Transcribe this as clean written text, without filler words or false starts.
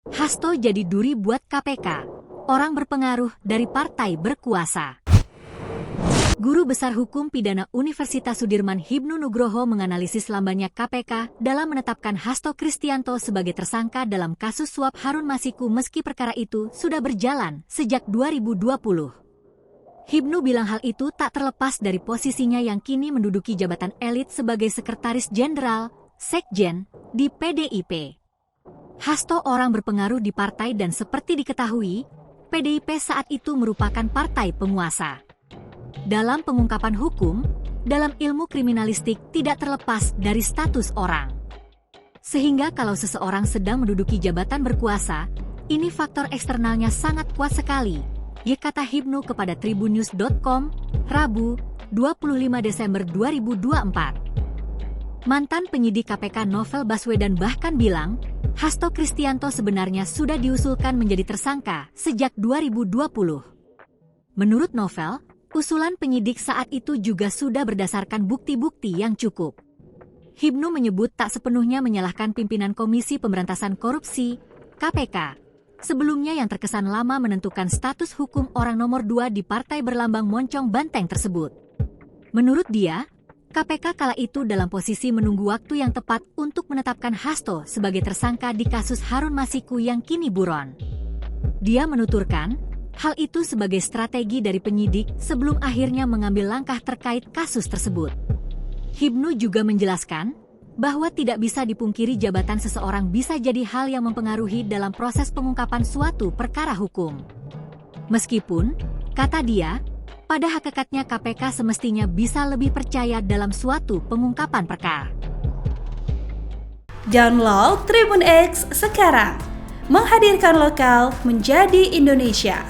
Hasto jadi duri buat KPK. Orang berpengaruh dari partai berkuasa. Guru Besar Hukum Pidana Universitas Sudirman Hibnu Nugroho menganalisis lambannya KPK dalam menetapkan Hasto Kristianto sebagai tersangka dalam kasus suap Harun Masiku meski perkara itu sudah berjalan sejak 2020. Hibnu bilang hal itu tak terlepas dari posisinya yang kini menduduki jabatan elit sebagai Sekretaris Jenderal, Sekjen, di PDIP. Hasto orang berpengaruh di partai dan seperti diketahui, PDIP saat itu merupakan partai penguasa. Dalam pengungkapan hukum, dalam ilmu kriminalistik tidak terlepas dari status orang. Sehingga kalau seseorang sedang menduduki jabatan berkuasa, ini faktor eksternalnya sangat kuat sekali, kata Hibnu kepada tribunnews.com, Rabu, 25 Desember 2024. Mantan penyidik KPK Novel Baswedan bahkan bilang, Hasto Kristianto sebenarnya sudah diusulkan menjadi tersangka sejak 2020. Menurut Novel, usulan penyidik saat itu juga sudah berdasarkan bukti-bukti yang cukup. Hibnu menyebut tak sepenuhnya menyalahkan pimpinan Komisi Pemberantasan Korupsi, KPK, sebelumnya yang terkesan lama menentukan status hukum orang nomor 2 di partai berlambang moncong banteng tersebut. Menurut dia, KPK kala itu dalam posisi menunggu waktu yang tepat untuk menetapkan Hasto sebagai tersangka di kasus Harun Masiku yang kini buron. Dia menuturkan, hal itu sebagai strategi dari penyidik sebelum akhirnya mengambil langkah terkait kasus tersebut. Hibnu juga menjelaskan bahwa tidak bisa dipungkiri jabatan seseorang bisa jadi hal yang mempengaruhi dalam proses pengungkapan suatu perkara hukum. Meskipun, kata dia, pada hakikatnya KPK semestinya bisa lebih percaya dalam suatu pengungkapan perkara. Download Tribun X sekarang, menghadirkan lokal menjadi Indonesia.